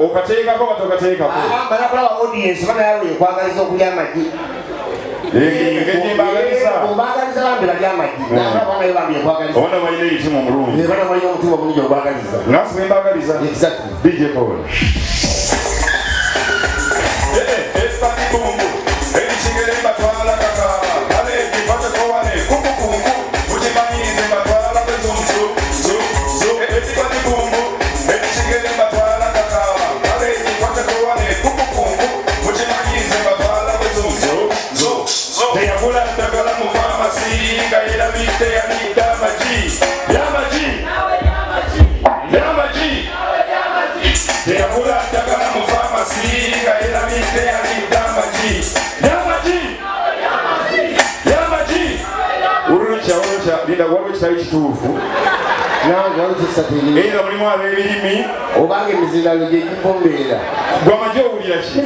okateekako batokateekako balakula audience bana yawe kwagaliza okulya amagi ombagaliza bambi balya amagi bana yo bambi kwagaliza ona balina ekitimu omulungi bana balina omutima omulungi ogwagaliza nasi bembagaliza DJ Paul Espani bumbu ebishigere batwala kaka kale kipate kowane kukukungu mujimanyize batwala bezumzu Espani bumbu ebishigere batwala kaka kale kipate kowane kukukungu mujimanyize batwala bezumzu teyakula ndagala mu pharmacy ngaira bite yanida maji yamaji teyakula ndagala mu pharmacy ngaira bite yanida maji uruncha linda waliwo ekitali kituufu era mulimu ab'ebirimi obange emizindalo gyegipombeera gwamagi owulira ki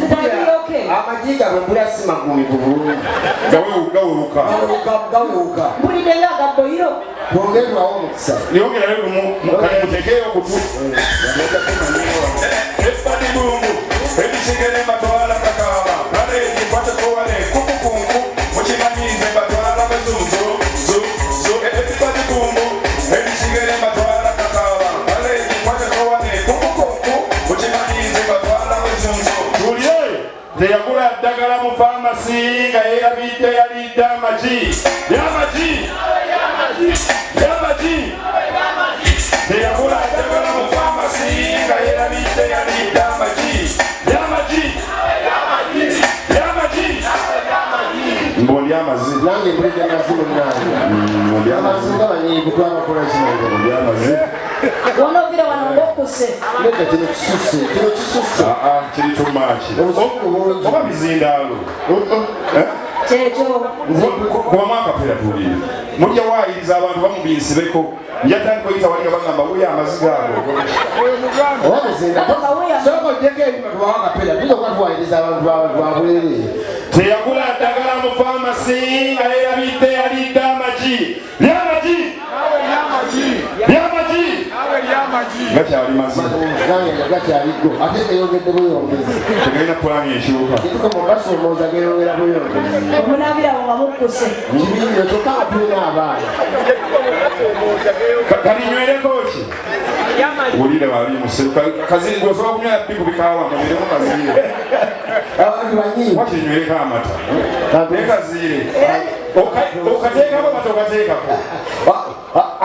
amagi gabwe mbula si magumi bulungi gawewuka mpulidenga agaboiro twongerwawo omukisa niyongerayo lumu kale mutekeyo okutu Espani bumbu ebishigere batwala kakaba kale kikwate kowane kukukunku mukimanyize batwala bezunzu Espani bumbu ebishigere batwala kakaba kale kikwate kowane kukukunku mukimanyize batwala bezunzu tulye teyagula ddagala mu pharmacy nga yeerabidde yalidde amagi yamaji teyagula ddagala mu pharmacy nga yeerabidde yalidde amagi mbondi amazi nange mpulidde amazi munange amazi nga banyiyi kutwabakola mbondi amazi wonovire wanongokuse nedda kino kisusse kiri tumaki oba bizindaalo kyekyo kubamu akapeera tulire mujja waayiriza abantu bamubisibeko njatandika oyita wali nga bagamba wuyo amazi gaago soko jeko ebima tubawo akapeera tuzoka tuwaayiriza abantu babwerere teyagula ddagala mu pharmacy nga yeerabidde yalidde amagi gakyali mazima gakyaligo ate eyongedde buyongezi tegalina pulaani ekiruka tukamubasomooza geyongera buyongezi omunabirawo nga mukkuse kibiriro kyokka nga tulina abaana kalinywereko ki wulire wali musiru kaziri gwosobola kunywera bbi ku bikaawa muberemu kaziire abantu banyiivu wakinywereko amata naye kaziire okateekako mata okateekako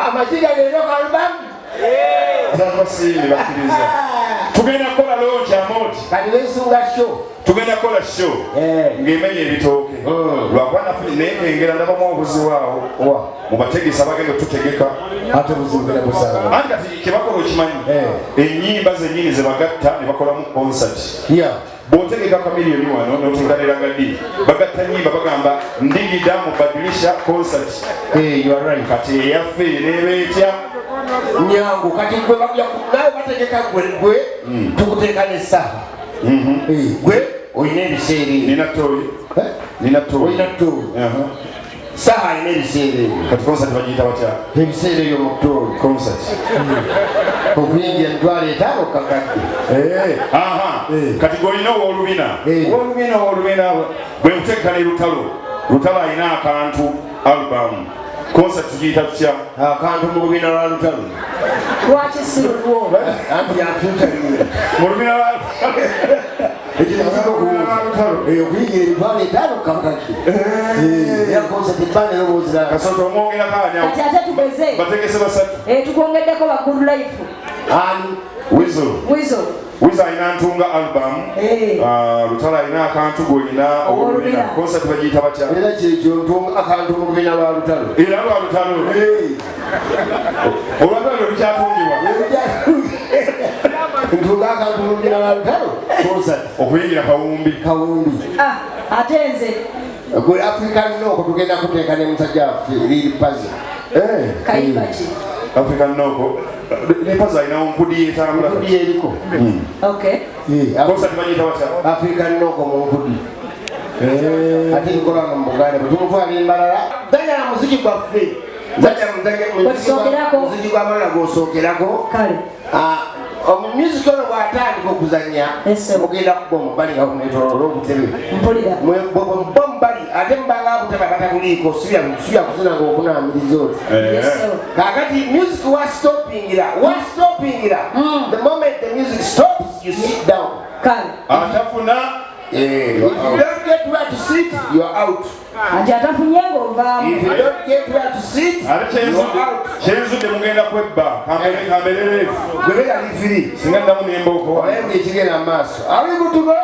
amagi gagenda okalubamu abasiimi bakkiriza tugenda kukola longi Amooti kati wensunga show tugenda kukola show ng'emenya ebitooke lwakuba nafuni naye kengera ndabamu obuziwaawo mubategesa bagenda otutegeka ate buzimbira busanga anti kati kyebakola okimanyi ennyimba zennyini zebagatta ne bakolamu concert bw'otegeka kamiliyoni wano n'otugalera gadi bagatta nnyimba bagamba ndigida mubadilisha concert kati eyaffe neeba etya nyangu kati gwe nawe bategeka gwe tukuteeka n'essaaha gwe olina ebiseera nina toyi SAHA alina ebiseera kati concert bagiyita batya ebiseera ebyo mu kutooli concert okuyingira emitwalo 5 kakadde kati gweolina owoolubina bwe nkuteeka ne lutalo alina akantu album concert tugiyita tutya akantu mu lubina lwa lutalo lwaki si lulwo anti yakutalira mu lubina lwa okuyingira emitwalo 5 kakadde era concert ebbanga eroboozera kasoto omwongerako anyawo kati ate tugeze bategese basatu tukwongeddeko ba good life ani Wizo alina ntunga album lutalo alina akantu golina owoolubina concert bagiyita batya era kyekyo ntunga akantu mu lubina lwa lutalo era lwa lutalo olwatalo lukyatungibwa ntunga akantu mu lubina lwa lutalo concert okuyingira kawumbi ate nze gwe African Noko tugenda kuteeka ne musajja waffe Lil Pazzi kayiba ki African Noko ne Pazzi alina onkudi etambula nkudi eriko concert bagiyita batya African Noko mu nkudi ate nkolanga mu Buganda bwe tumutwala embalala danyala muziki gwaffe muziki gwa Amalula gw'osookerako musical bw'atandika okuzannya mugenda kuba omubali nga kumwetoloola obutebe bombali ate mubanga butaba batabuliiko sibya kuzina ng'okunaamiriza oti kakati music was stopping the moment the music stops you sit down atafuna if you don't get where to sit you are out. If you don't get where to sit, you are out. Chenzude mugenda kwebba kamberere gwebera lifiri singenda mu nembo ko oyenge ekigenda maaso are we good to go?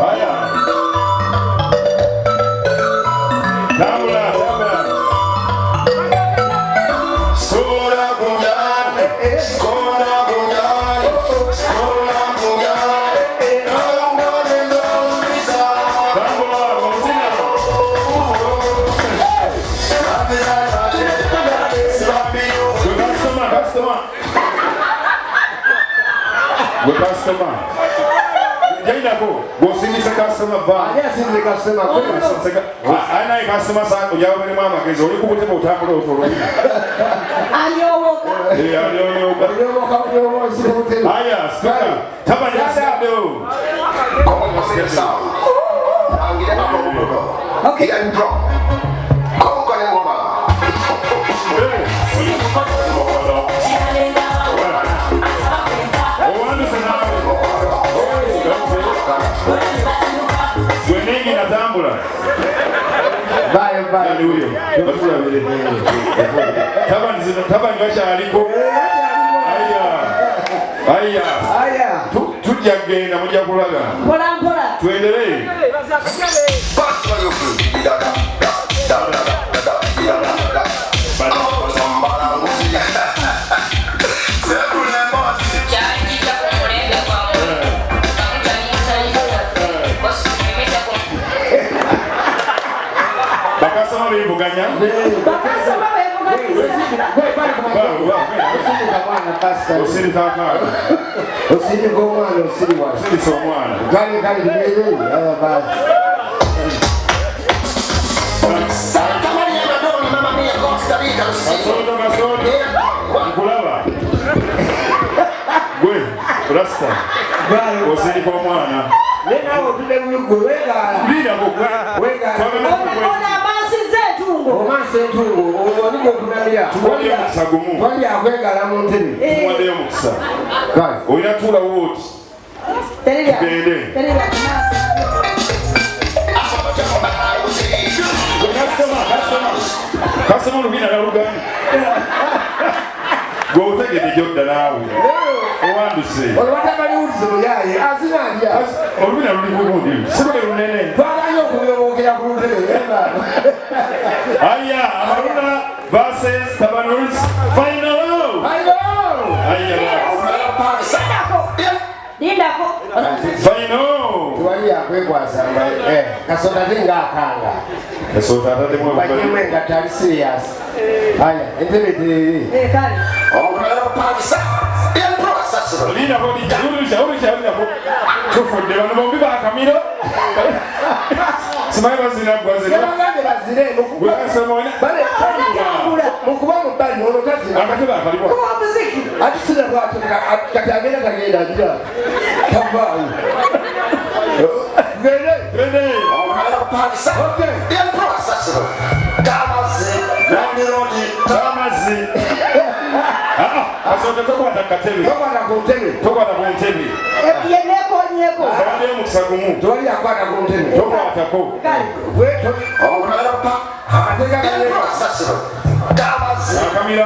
Aya tambula sola gungane we customer. Jaina ko, go singisa customer ba. Anya singisa customer. Ana customer sa ko yawo ni mama kezo uri kubute mo tambo otoro. Anyowoka. Anyowoka sibute. Aya, speaker. Tabanya sado. Okay. And drop. Tabani bashaliko. Aya. Tujja genda mujja kulaga. Mpola. Tuendelee. Bakasoma bivuganya. Osiri kaka. Osiri komwana, osiri wa. Osiri somwana. Kali bibele. Aya basi. Santa Maria Madonna, mamma mia, Costa Rica, Kasoto. Kulaba. Gwe, rasta. Osiri komwana. Nena otude muyugo wegala. Bina bokwe. Wegala. Ona masize tungo. Omase tungo. Oni ko kunalia. Tuwali musagumu. Twali akwegala mu ntebe. Twali mukisa. Kale. Oya tula woti. Terelia. Customer lubina na lugani. Go take the job nawe. Owanduse. Olwatabali ulizo yaye azinalya. Olubina luli kubundi. Sibe lunene. Twalayo okuyobokera ku ntebe. Aya, Amalula versus Tabanuls final. Dindako. Final. Twali akwekwasa kasota tenga akanga. Kasota atatemu banyemwe nga tali serious. Aya, entebe tere. Kale. Lina bodi shauri hapo. Tufunde bano bombi bakamiro. Simaye bazina gwazina. Yabagande bazire Gwasema wana. Bale mukuba mubali ono kati. Akateba akalipo. Kwa muziki. Atisina bwatu katagenda ndira. Kabawu. Gende. Okay. Tamazi. Asote tokwata katebe. Tokwata ku ntebe. Nyeko. Abadde mu kisagumu. Twali akwata ku ntebe. Tokwata ko. Kale. Weto. Amatega gale. Akamira.